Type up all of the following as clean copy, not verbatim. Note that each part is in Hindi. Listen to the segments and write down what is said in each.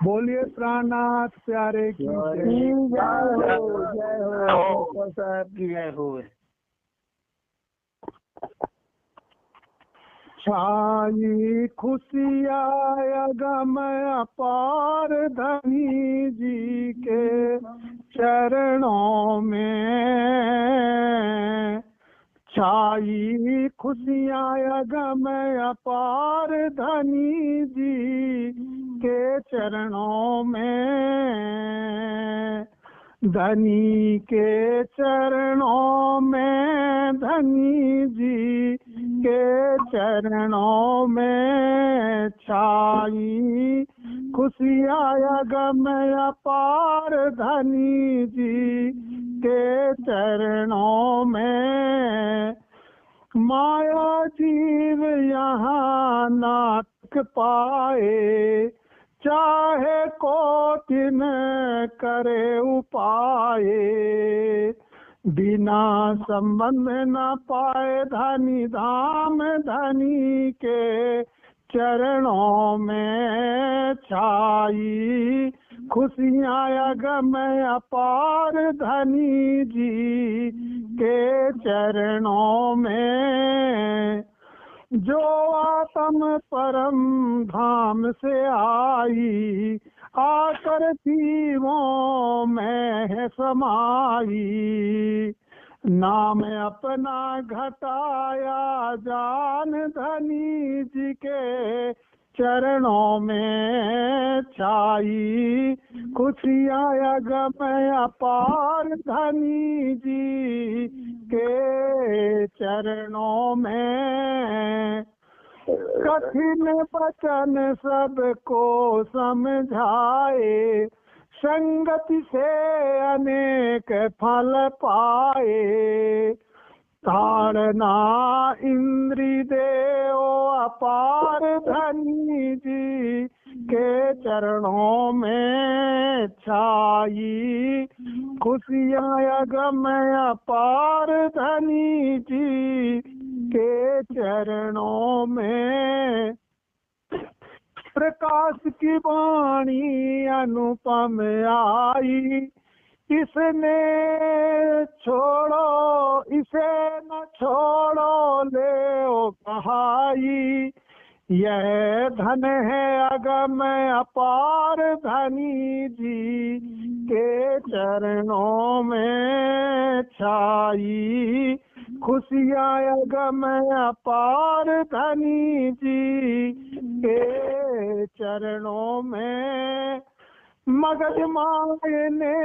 बोलिए प्राणनाथ प्यारे की जय हो साहब की जय हो। छाई खुशिया गम अपार धनी जी के चरणों में, छाई खुशियाँ गम अपार धनी जी के चरणों में, धनी के चरणों में, धनी जी के चरणों में छाई खुशियाँ गम अपार धनी जी के चरणों में। माया जीव यहाँ नाटक पाए, चाहे कोटिन करे उपाय, बिना संबंध न पाए धनी धाम धनी के चरणों में छाई खुशियाँ गम अपार धनी जी के चरणों में। जो आत्म परम धाम से आई, आकर जीवों में है समाई, नाम अपना घटाया जान धनी जी के चरणों में छाई खुशियाँ गम अपार धनी जी के चरणों में। कठिन वचन सबको समझाए, संगति से अनेक फल पाए, ताड़ना इंद्री देव अपार धनी जी के चरणों में छाई खुशियाँ गम अपार धनी जी के चरणों में। प्रकाश की वाणी अनुपम आई, इसने छोड़ो इसे न छोड़ो ले ओ कहाई, यह धन है अगम अपार धनी जी के चरणों में छाई खुशियाँ अगम अपार धनी जी के चरणों में। मगज मायने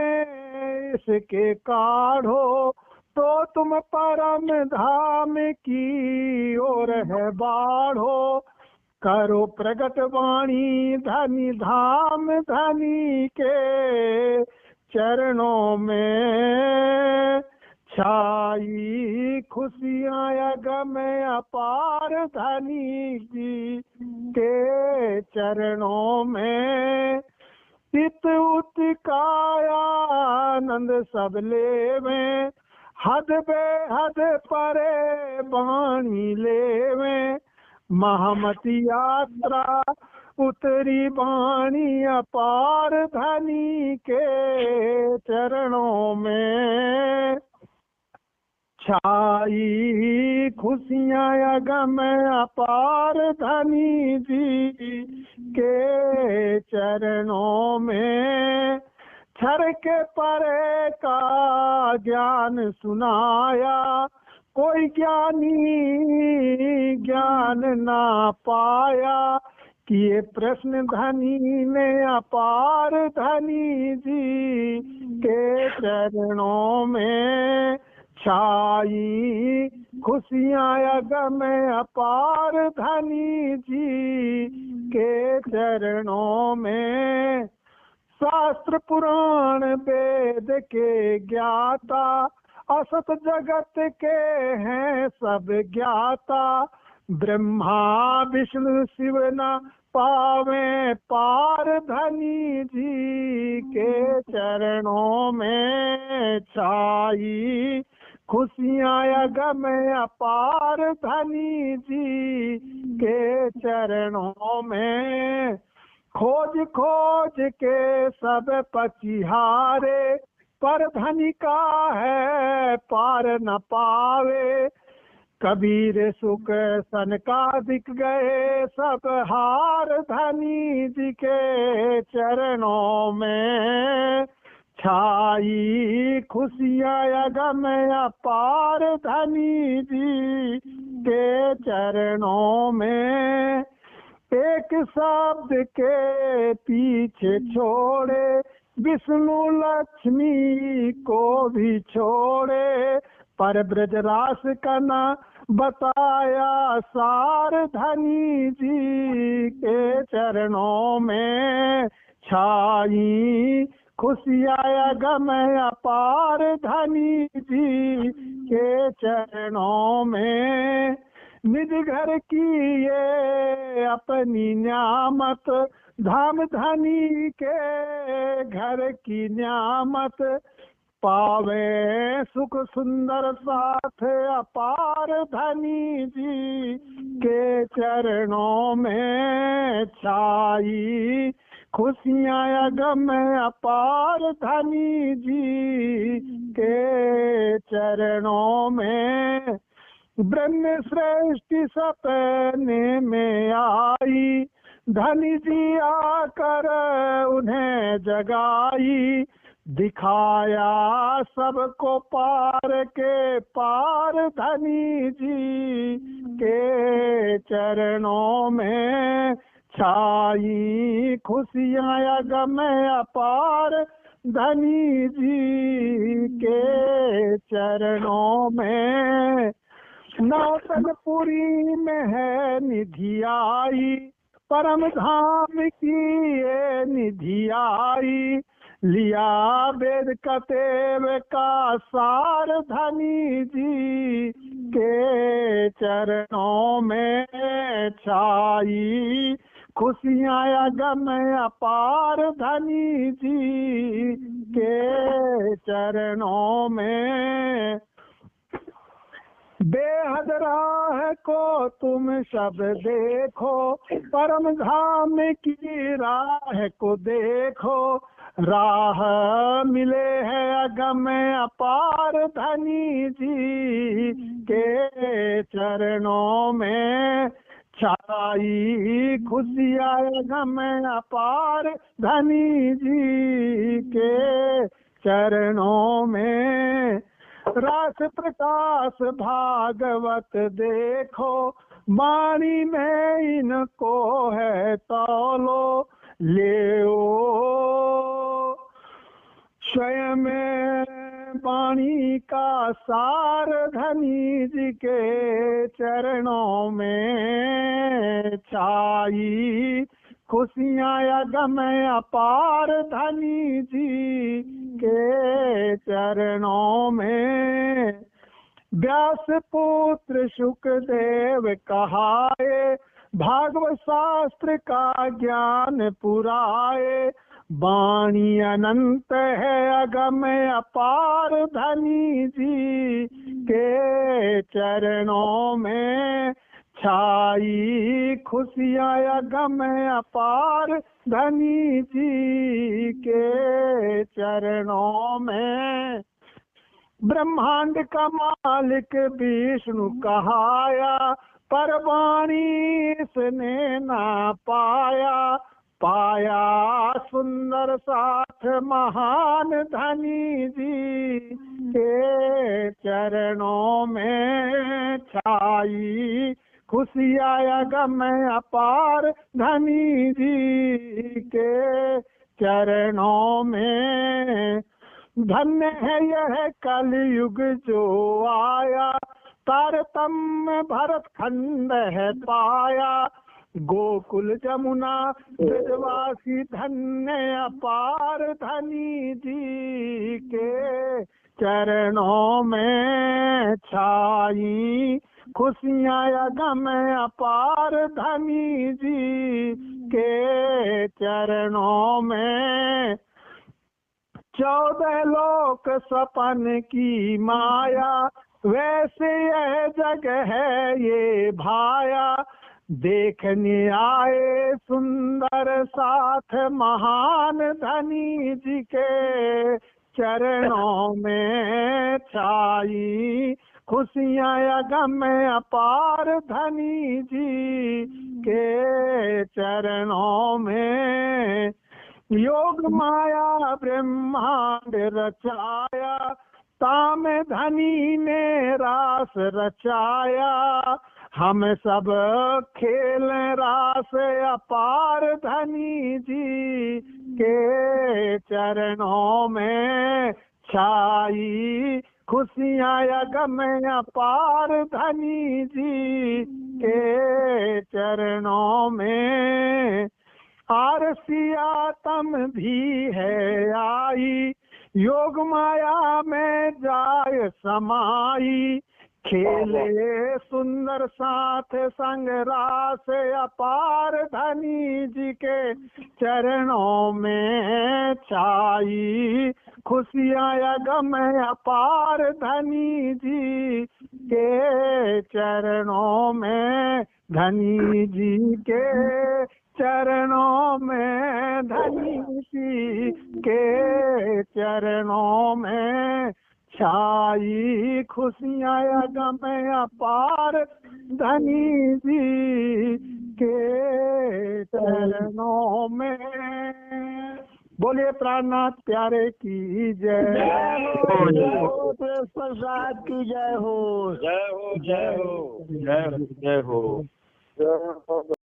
इसके काढ़ो, तो तुम परम धाम की ओर है बाढ़ो, करो प्रगट वाणी धनी धाम धनी के चरणों में छाई खुशियाँ गम अपार धनी जी के चरणों में। चित उत्काया आनंद सब लेवें, हद बेहद परे बाणी लेवें, महामती यात्रा उतरी बाणी अपार धनी के चरणों में छाई खुशियाँ गम अपार धनी जी के चरणों में। क्षर के परे का ज्ञान सुनाया, कोई ज्ञानी ज्ञान ना पाया, किए प्रश्न धनी ने अपार धनी जी के चरणों में छाई खुशियाँ गम अपार धनी जी के चरणों में। शास्त्र पुराण वेद के ज्ञाता, असत जगत के हैं सब ज्ञाता, ब्रह्मा विष्णु शिव न पावे पार धनी जी के चरणों में छाई खुशियाँ गम अपार धनी जी के चरणों में। खोज खोज के सब पचिहारे, पर धनी का है पार न पावे। कबीर सुख सन का दिख गए सब हार, धनी जी के चरणों में छाई खुशियाँ गम अपार। धनी जी के चरणों में एक शब्द के पीछे छोड़े, विष्णु लक्ष्मी को भी छोड़े। पर ब्रजरास का न बताया सार, धनी जी के चरणों में छाई खुशियाँ गम अपार। धनी जी के चरणों में निज घर की ये अपनी न्यामत, धाम धनी के घर की न्यामत। पावे सुख सुंदर साथ अपार, धनी जी के चरणों में छाई खुशियाँ गम अपार। धनी जी के चरणों में ब्रह्म सृष्टि सपने में आई, धनी जी आकर उन्हें जगाई। दिखाया सबको पार के पार, धनी जी के चरणों में छाई खुशियाँ गम अपार। धनी जी के चरणों में नौतनपुरी में है निधि आई, परम धाम की ये निधि आई। लिया वेद कतेव का सार, धनी जी के चरणों में छाई खुशियाँ गम अपार। धनी जी के चरणों में बेहद राह को तुम सब देखो, परम धाम की राह को देखो। राह मिले है अगम अपार, धनी जी के चरणों में छाई खुशियाँ गम अपार। धनी जी के चरणों में रास प्रकाश भागवत देखो, वाणी में इनको है तौलो। ले स्वयं वाणी का सार, धनी जी के चरणों में छाई खुशियाँ गम अपार। धनी जी के चरणों में व्यास पुत्र सुखदेव कहाए, भागवत शास्त्र का ज्ञान पुराए। वाणी अनंत है अगम अपार, धनी जी के चरणों में छाई खुशियाँ गम अपार। धनी जी के चरणों में ब्रह्मांड का मालिक विष्णु कहाया, पर वाणी इसने ना पाया। पाया सुंदर साथ महान, धनी जी के चरणों में छाई खुशियाँ गम अपार। धनी जी के चरणों में धन्य है यह कलयुग जो आया, तारतम्य भरत खंड है पाया। गोकुल जमुना ब्रजवासी धन्य अपार, धनी जी के चरणों में छाई खुशियाँ गम अपार। धनी जी के चरणों में 14 लोक सपन की माया, वैसे यह जग है ये भाया। देखने आए सुंदर साथ महान धनी जी के चरणों में छाई खुशियाँ या गम अपार धनी जी के चरणों में। योग माया ब्रह्मांड रचाया ताम धनी ने रास रचाया हम सब खेल रास अपार धनी जी के चरणों में छाई खुशियाँ या गम अपार धनी जी के चरणों में। आरसिया तम भी है आई योग माया में जाय समाई खेले सुंदर साथ संग रास अपार धनी जी के चरणों में छाई खुशियाँ या गम अपार धनी जी के चरणों में। धनी जी के चरणों में धनी जी के चरणों में छाई खुशियाँ या गम अपार धनी जी के चरणों में। बोलिए प्राणनाथ प्यारे की जय हो प्रसाद की जय हो जय हो जय हो जय हो जय हो।